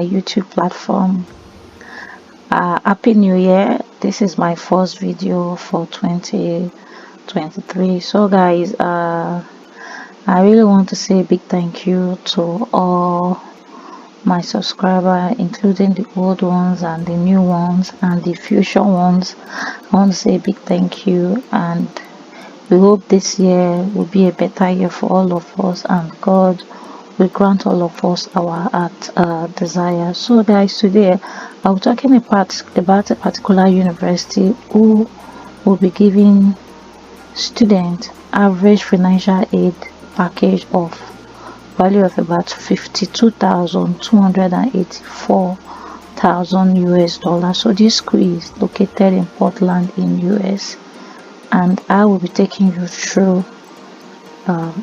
YouTube platform. Happy New Year. This is my first video for 2023. So guys, I really want to say a big thank you to all my subscribers, including the old ones and the new ones and the future ones. I want to say a big thank you, and we hope this year will be a better year for all of us, and God will grant all of us our heart desire. So guys, today I'll be talking about a particular university who will be giving students average financial aid package of value of about 52,284,000 US dollars. So this school is located in Portland in US, and I will be taking you through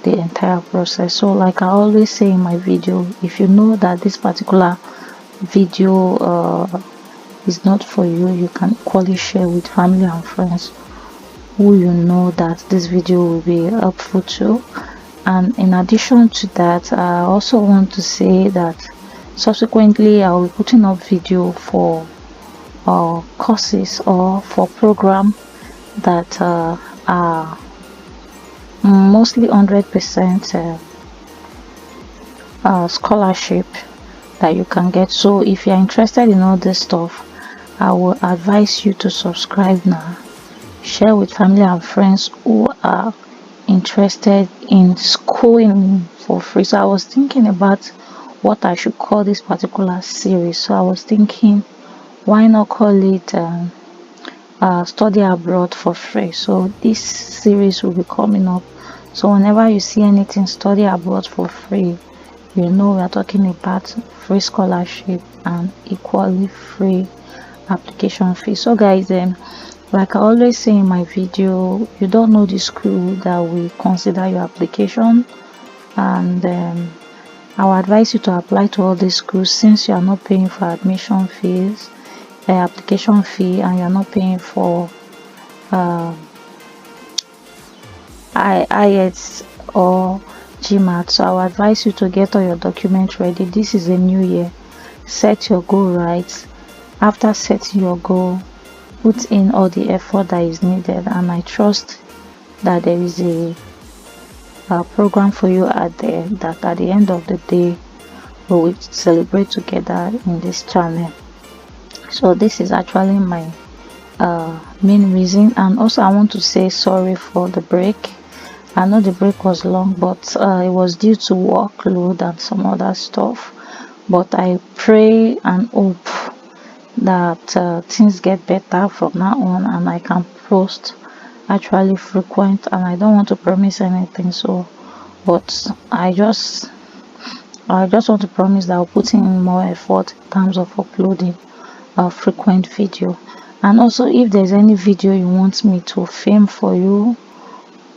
the entire process. So like I always say in my video, if you know that this particular video is not for you, you can equally share with family and friends who you know that this video will be helpful to. And in addition to that, I also want to say that subsequently I will be putting up video for courses or for program that are mostly 100% scholarship that you can get. So if you're interested in all this stuff, I will advise you to subscribe now, share with family and friends who are interested in schooling for free. So I was thinking about what I should call this particular series. So I was thinking, why not call it study abroad for free? So this series will be coming up. So whenever you see anything study abroad for free, you know we are talking about free scholarship and equally free application fee. So guys, like I always say in my video, you don't know the school that will consider your application, and I will advise you to apply to all these schools since you are not paying for admission fees, application fee, and you're not paying for Ielts or GMAT. So I will advise you to get all your documents ready. This is a new year. Set your goal right. After setting your goal, put in all the effort that is needed, and I trust that there is a program for you out there that at the end of the day we will celebrate together in this channel. So this is actually my main reason. And also I want to say sorry for the break. I know the break was long, but it was due to workload and some other stuff, but I pray and hope that things get better from now on and I can post actually frequent. And I don't want to promise anything, so but I just want to promise that I'll put in more effort in terms of uploading a frequent video. And also, if there's any video you want me to film for you,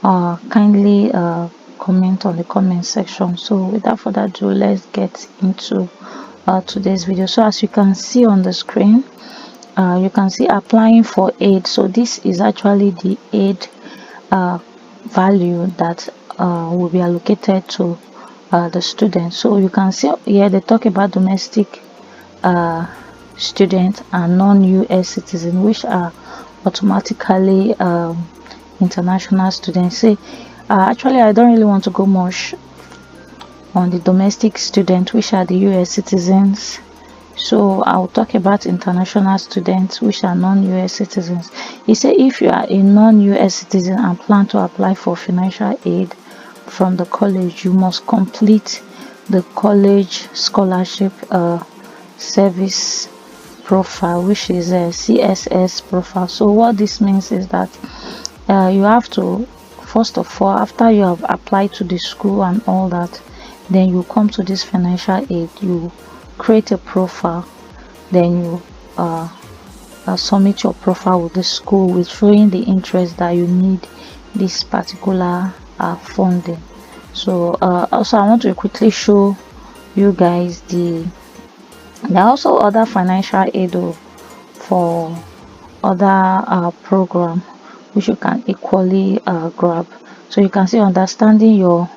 kindly comment on the comment section. So without further ado, let's get into today's video. So as you can see on the screen, you can see applying for aid. So this is actually the aid value that will be allocated to the students. So you can see here they talk about domestic students and non-US citizens, which are automatically international students. Say actually I don't really want to go much on the domestic students, which are the US citizens. So I'll talk about international students, which are non-US citizens. He said if you are a non-US citizen and plan to apply for financial aid from the college, you must complete the college scholarship service profile, which is a CSS profile. So what this means is that you have to, first of all, after you have applied to the school and all that, then you come to this financial aid, you create a profile, then you submit your profile with the school with showing the interest that you need this particular funding. So also I want to quickly show you guys there are also other financial aid for other program which you can equally grab. So you can see understanding your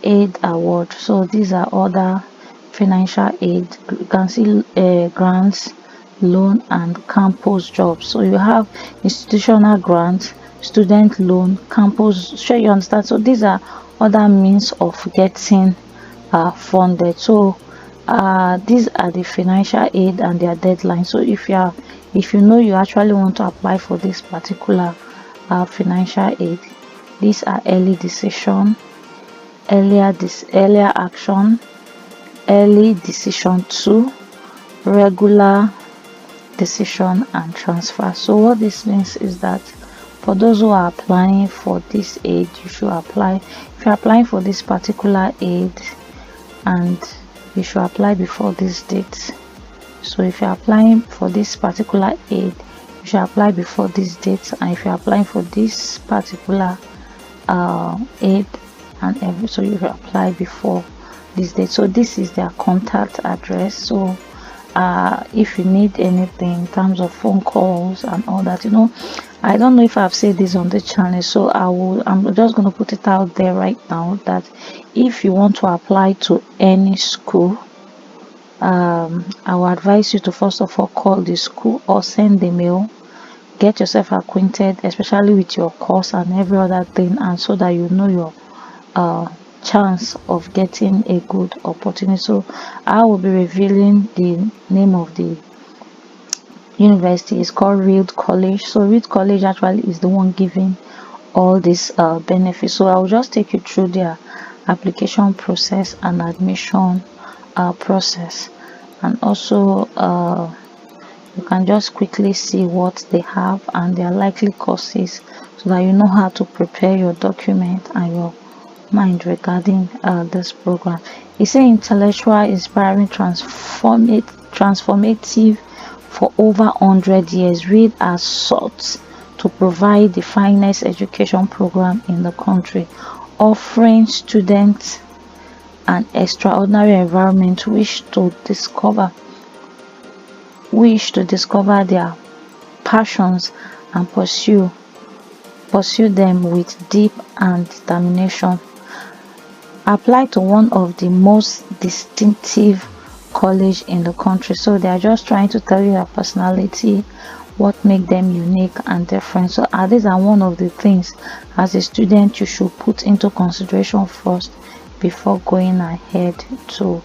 aid award. So these are other financial aid. You can see grants, loan, and campus jobs. So you have institutional grant, student loan, campus. Sure, you understand. So these are other means of getting funded. So these are the financial aid and their deadline. So if you know you actually want to apply for this particular financial aid, these are early decision, earlier action, early decision 2, regular decision, and transfer. So what this means is that for those who are applying for this aid, you should apply. If you're applying for this particular aid, and you should apply before this date. So if you're applying for this particular aid, you should apply before this date. And if you're applying for this particular aid so you should apply before this date. So this is their contact address. So if you need anything in terms of phone calls and all that, I don't know if I've said this on the channel, so I'm just going to put it out there right now that if you want to apply to any school, I will advise you to first of all call the school or send the mail. Get yourself acquainted, especially with your course and every other thing, and so that you know your chance of getting a good opportunity. So I will be revealing the name of the university. Is called Reed College. So Reed College actually is the one giving all these benefits. So I'll just take you through their application process and admission process, and also you can just quickly see what they have and their likely courses, so that you know how to prepare your document and your mind regarding this program. It's an intellectual, inspiring, transformative for over 100 years. Reed has sought to provide the finest education program in the country, offering students an extraordinary environment wish to discover their passions and pursue them with deep and determination. Apply to one of the most distinctive college in the country. So they are just trying to tell you their personality, what make them unique and different. So these are one of the things as a student you should put into consideration first before going ahead to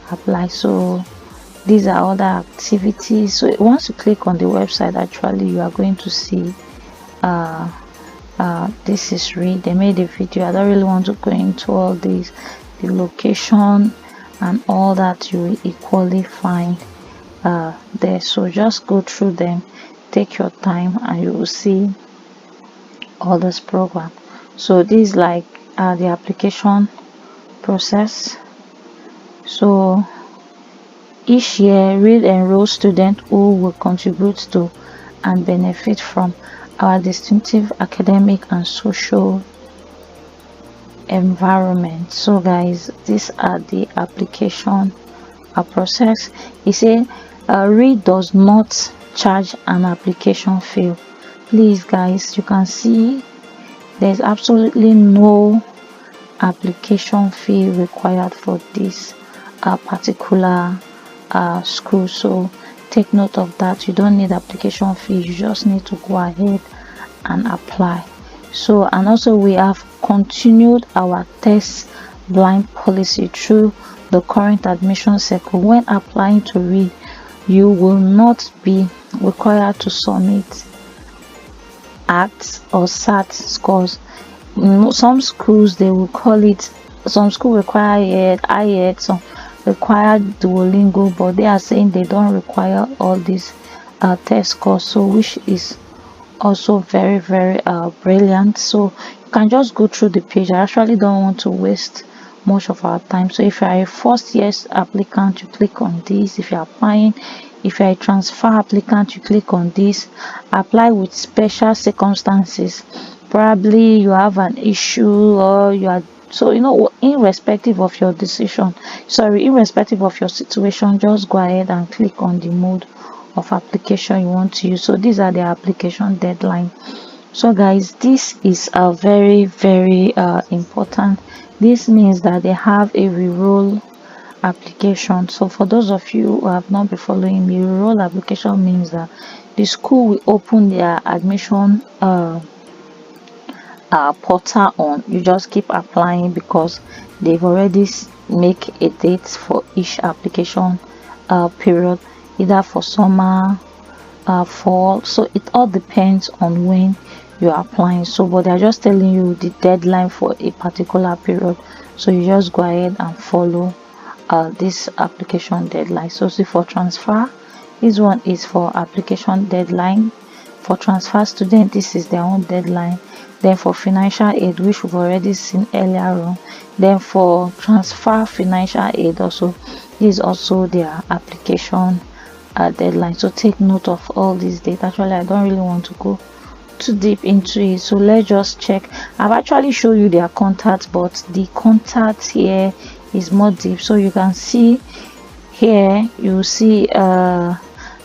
apply. So these are other activities. So once you click on the website, actually you are going to see this is Reed. They made a video. I don't really want to go into all this, the location and all that. You will equally find there. So just go through them, take your time, and you will see all this program. So this is like the application process. So each year, Reed enrolls students who will contribute to and benefit from our distinctive academic and social environment. So guys, these are the application process. He said Reed does not charge an application fee. Please guys, you can see there's absolutely no application fee required for this particular school. So take note of that. You don't need application fee, you just need to go ahead and apply. So, and also we have continued our test blind policy through the current admission cycle. When applying to Reed, you will not be required to submit ACTS or SAT scores. Some schools they will call it, some school require IELTS, some require Duolingo, but they are saying they don't require all these test scores, so which is also very brilliant. So you can just go through the page. I actually don't want to waste much of our time. So if you are a first year applicant, you click on this. If you're applying, if you're a transfer applicant, you click on this. Apply with special circumstances. Probably you have an issue, or you are, so irrespective of your decision, irrespective of your situation, just go ahead and click on the mode of application you want to use. So these are the application deadline. So guys, this is a very important. This means that they have a reroll application. So for those of you who have not been following me, role application means that the school will open their admission portal on. You just keep applying because they've already make a date for each application period, either for summer, fall. So it all depends on when you are applying. So but they're just telling you the deadline for a particular period, so you just go ahead and follow this application deadline. So see, for transfer, this one is for application deadline. For transfer student, this is their own deadline. Then for financial aid, which we've already seen earlier on, then for transfer financial aid also, this is also their application deadline. So take note of all these dates. Actually, I don't really want to go too deep into it, so let's just check. I've actually shown you their contacts, but the contact here is more deep. So you can see here, you see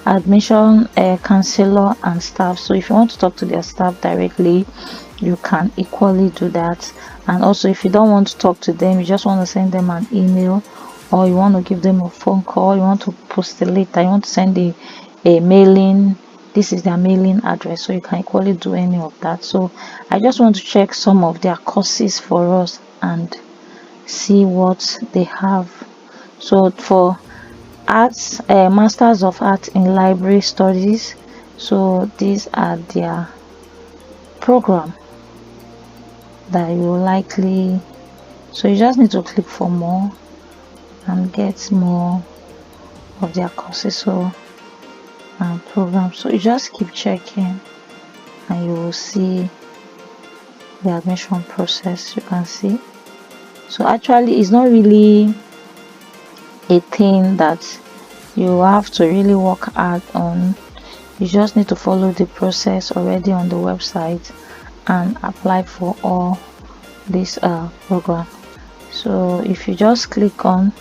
admission counselor and staff. So if you want to talk to their staff directly, you can equally do that. And also, if you don't want to talk to them, you just want to send them an email, or you want to give them a phone call, you want to post a letter, you want to send a mailing, this is their mailing address. So you can equally do any of that. So I just want to check some of their courses for us and see what they have. So for arts, masters of art in library studies, so these are their program that you will likely, so you just need to click for more and get more of their courses so and programs. So you just keep checking and you will see the admission process. You can see, so actually it's not really a thing that you have to really work hard on. You just need to follow the process already on the website and apply for all this program. So if you just click on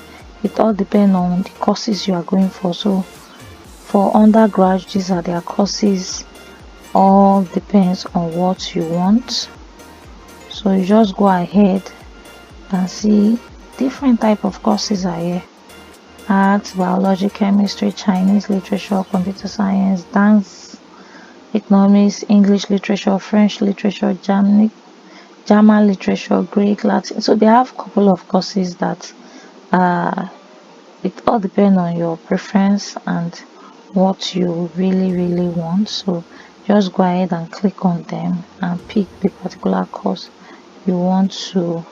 it, all depends on the courses you are going for. So for undergrad, these are their courses, all depends on what you want. So you just go ahead and see different type of courses are here: arts, biology, chemistry, Chinese literature, computer science, dance, economics, English literature, French literature, German literature, Greek, Latin. So they have a couple of courses that it all depends on your preference and what you really want. So just go ahead and click on them and pick the particular course you want to.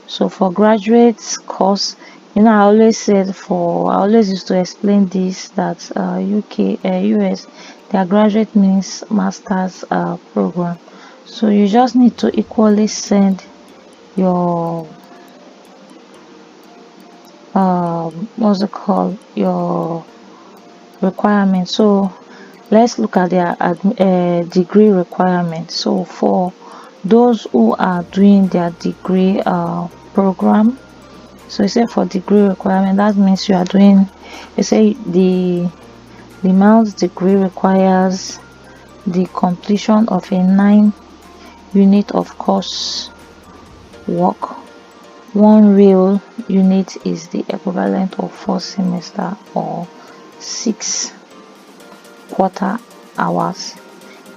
So for graduates course, you know, I always used to explain this, that US, their graduate means master's program. So you just need to equally send your what's it called, your requirement. So let's look at their degree requirement. So for those who are doing their degree program, so you say for degree requirement, that means you are doing, you say the master's degree requires the completion of a 9-unit of course work. 1 real unit is the equivalent of 4 semester or 6 quarter hours.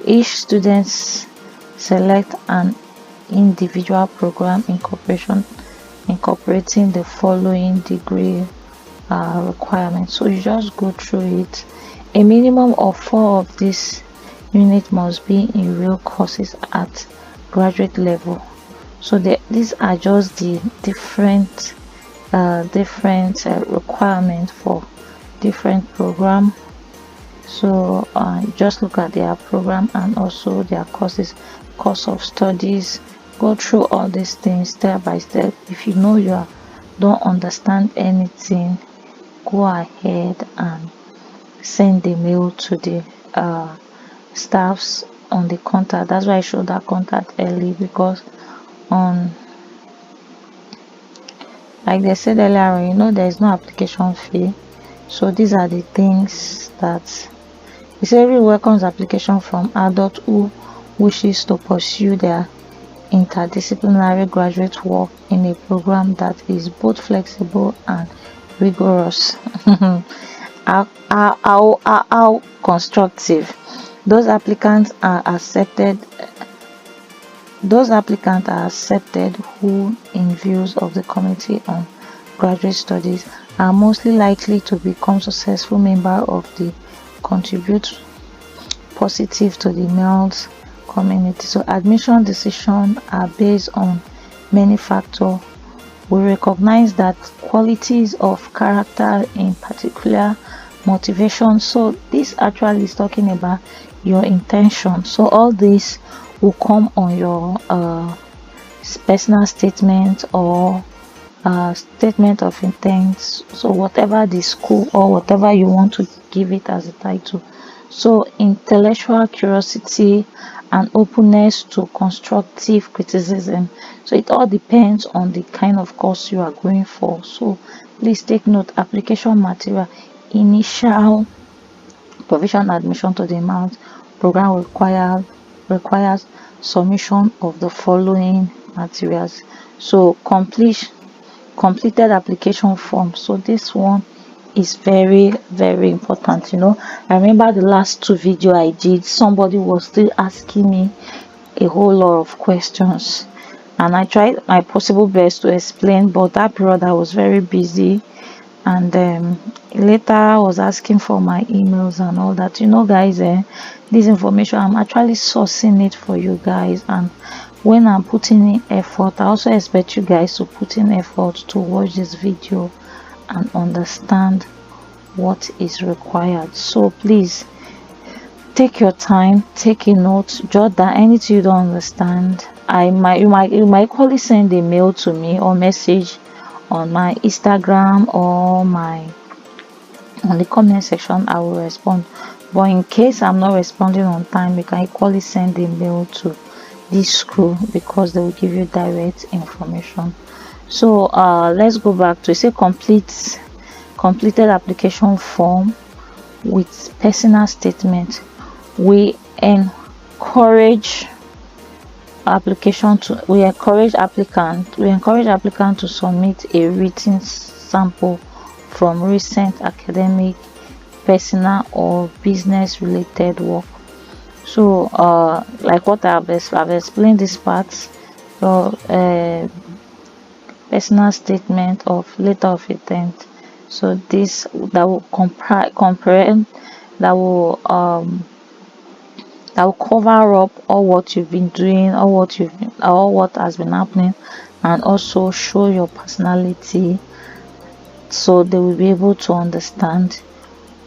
Each student select an individual program incorporating the following degree requirements. So you just go through it. A minimum of 4 of this unit must be in real courses at graduate level. So these are just the different requirements for different program. So just look at their program and also their courses, course of studies. Go through all these things step by step. If you know you don't understand anything, go ahead and send the mail to the staffs on the contact. That's why I showed that contact early, because like they said earlier, you know, there is no application fee. So these are the things that it every welcomes application from adult who wishes to pursue their interdisciplinary graduate work in a program that is both flexible and rigorous. How constructive. Those applicants are accepted those applicants are accepted who, in views of the Committee on Graduate Studies, are mostly likely to become successful members of the contribute positive to the males community. So admission decisions are based on many factors. We recognize that qualities of character, in particular motivation. So this actually is talking about your intention. So all this will come on your personal statement or statement of intent. So whatever the school or whatever you want to give it as a title. So intellectual curiosity and openness to constructive criticism. So it all depends on the kind of course you are going for. So please take note. Application material: initial provision admission to the amount program requires submission of the following materials. So completed application form. So this one is very important. I remember the last two video I did, somebody was still asking me a whole lot of questions, and I tried my possible best to explain, but that period I was very busy. And later I was asking for my emails and all that. Guys, this information, I'm actually sourcing it for you guys, and when I'm putting in effort, I also expect you guys to put in effort to watch this video and understand what is required. So please take your time, take a note, jot down anything you don't understand. You might equally send a mail to me or message on my Instagram or on the comment section. I will respond, but in case I'm not responding on time, you can equally send a mail to this school because they will give you direct information. So let's go back to say completed application form with personal statement. We encourage applicant to submit a written sample from recent academic, personal or business related work. So like what I've explained this part. So personal statement of letter of intent. So this that will comprehend, that will cover up all what you've been doing, all what has been happening, and also show your personality, so they will be able to understand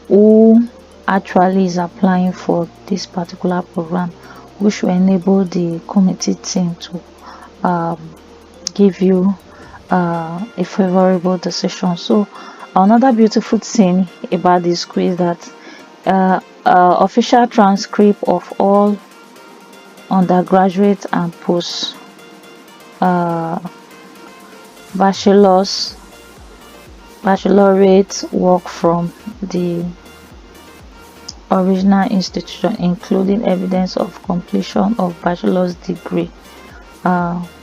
who actually is applying for this particular program, which will enable the committee team to give you a favorable decision. So another beautiful thing about this quiz is that official transcript of all undergraduate and post baccalaureate work from the original institution, including evidence of completion of bachelor's degree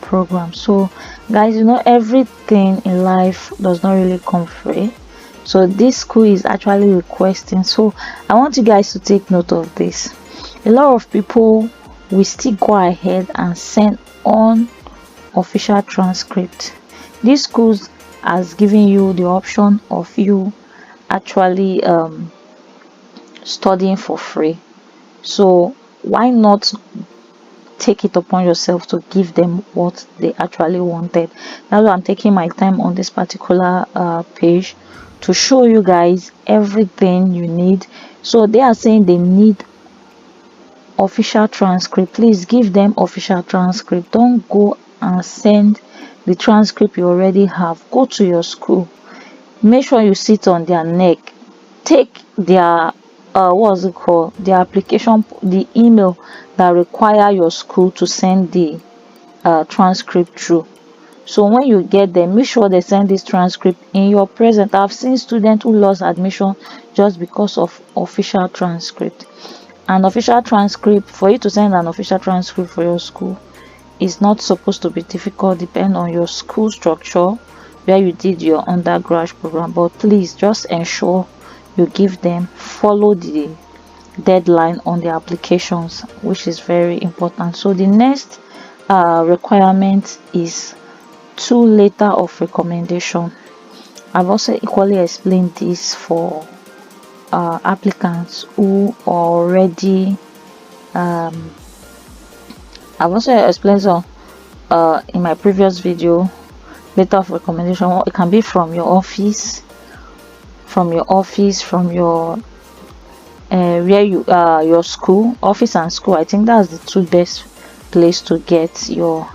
program. So guys, everything in life does not really come free. So this school is actually requesting, so I want you guys to take note of this. A lot of people will still go ahead and send on official transcript. This school has given you the option of you actually studying for free. So why not take it upon yourself to give them what they actually wanted? That's why I'm taking my time on this particular page to show you guys everything you need. So they are saying they need official transcript. Please give them official transcript. Don't go and send the transcript you already have. Go to your school, make sure you sit on their neck, take their what's it called, the application, the email that require your school to send the transcript through. So when you get them, make sure they send this transcript in your presence. I've seen students who lost admission just because of official transcript. An official transcript, for you to send an official transcript for your school, is not supposed to be difficult. Depend on your school structure, where you did your undergrad program, but please just ensure you give them, follow the deadline on the applications, which is very important. So the next requirement is 2 letter of recommendation. I've also equally explained this for applicants who already I've also explained some in my previous video. Letter of recommendation, it can be from your office, from your where you your school, office and school. I think that's the 2 best place to get your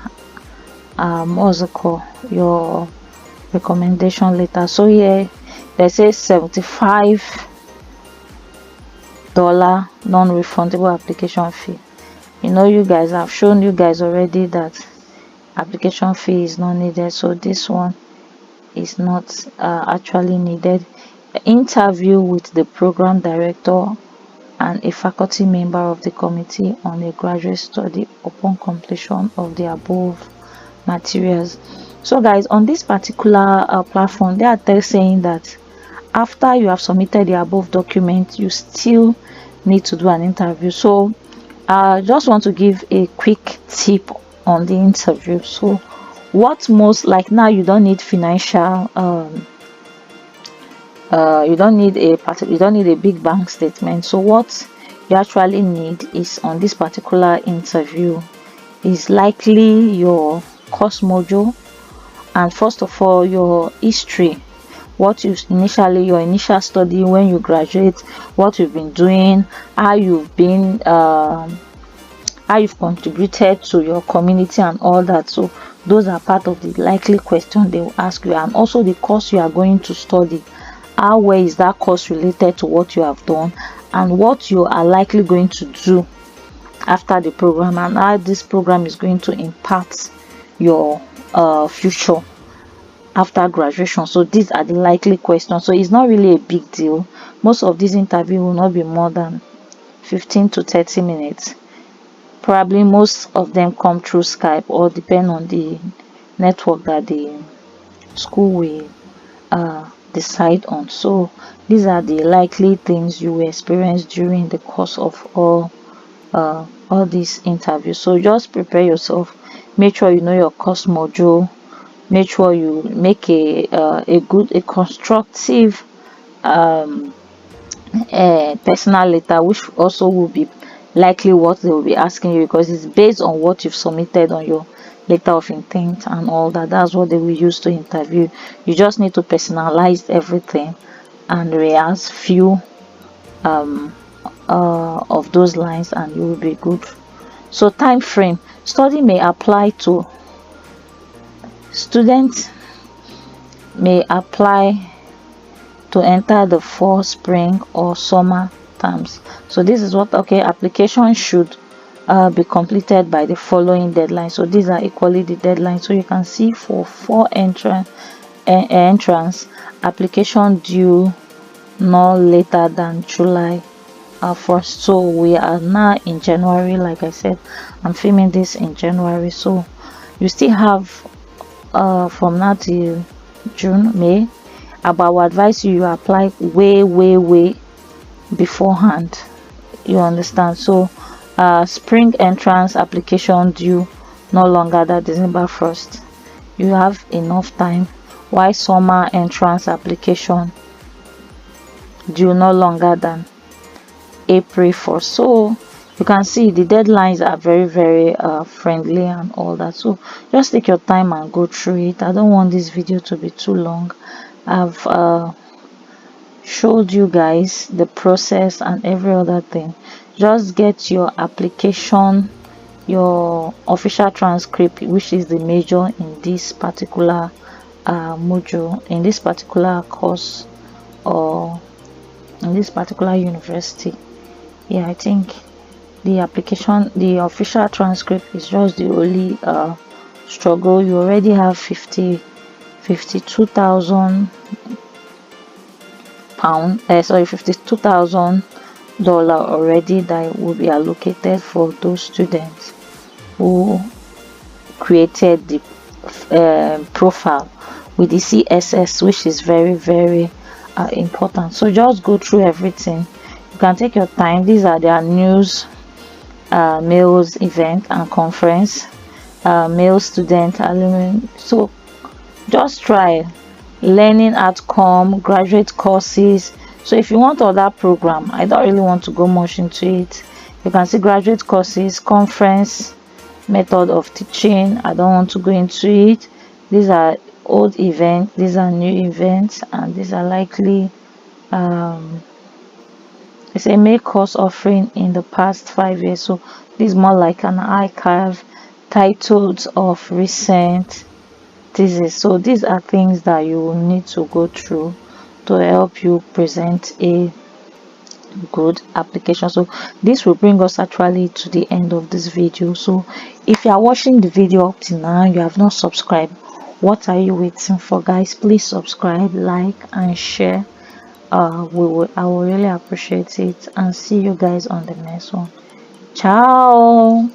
what's it called, your recommendation letter. So here they say $75 non-refundable application fee. You guys, I've shown you guys already that application fee is not needed, so this one is not actually needed. Interview with the program director and a faculty member of the committee on a graduate study upon completion of the above materials. So guys, on this particular platform, they are saying that after you have submitted the above document, you still need to do an interview. So I just want to give a quick tip on the interview. So what most, like now, you don't need financial you don't need a big bank statement. So what you actually need is, on this particular interview, is likely your course module, and first of all your history, what your initial study when you graduate, what you've been doing, how you've been how you've contributed to your community and all that. So those are part of the likely question they will ask you. And also the course you are going to study, how well is that course related to what you have done, and what you are likely going to do after the program, and how this program is going to impact your future after graduation. So these are the likely questions. So it's not really a big deal. Most of these interviews will not be more than 15 to 30 minutes. Probably most of them come through Skype, or depend on the network that the school will decide on. So these are the likely things you will experience during the course of all these interviews. So just prepare yourself, make sure you know your course module, make sure you make a constructive personal letter, which also will be likely what they will be asking you, because it's based on what you've submitted on your letter of intent and all that. That's what they will use to interview. You just need to personalize everything and rehearse few of those lines, and you will be good. So time frame, students may apply to enter the fall, spring or summer terms. So this is what, application should be completed by the following deadline. So these are equally the deadlines. So you can see for fall entrance application due no later than July 1st. So we are now in January. Like I said, I'm filming this in January, so you still have from now till June, May. But I would advise you apply way beforehand, you understand. So spring entrance application due no longer than December 1st, you have enough time, while summer entrance application due no longer than April 1st. So you can see the deadlines are very friendly and all that. So just take your time and go through it. I don't want this video to be too long. I've showed you guys the process and every other thing. Just get your application, your official transcript, which is the major in this particular module, in this particular course, or in this particular university. Yeah, I think the application, the official transcript is just the only struggle. You already have $52,000 already that will be allocated for those students who created the profile with the CSS, which is very, very important. So just go through everything. You can take your time. These are their news, mails, event and conference, mail, student, alumni. So just try learning outcome, graduate courses. So if you want other program, I don't really want to go much into it. You can see graduate courses, conference, method of teaching. I don't want to go into it. These are old events, these are new events, and these are likely it's a make course offering in the past 5 years. So this is more like an archive, titles of recent thesis. So these are things that you will need to go through to help you present a good application. So this will bring us actually to the end of this video. So if you are watching the video up to now, you have not subscribed, what are you waiting for, guys? Please subscribe, like and share. I will really appreciate it, and see you guys on the next one. Ciao.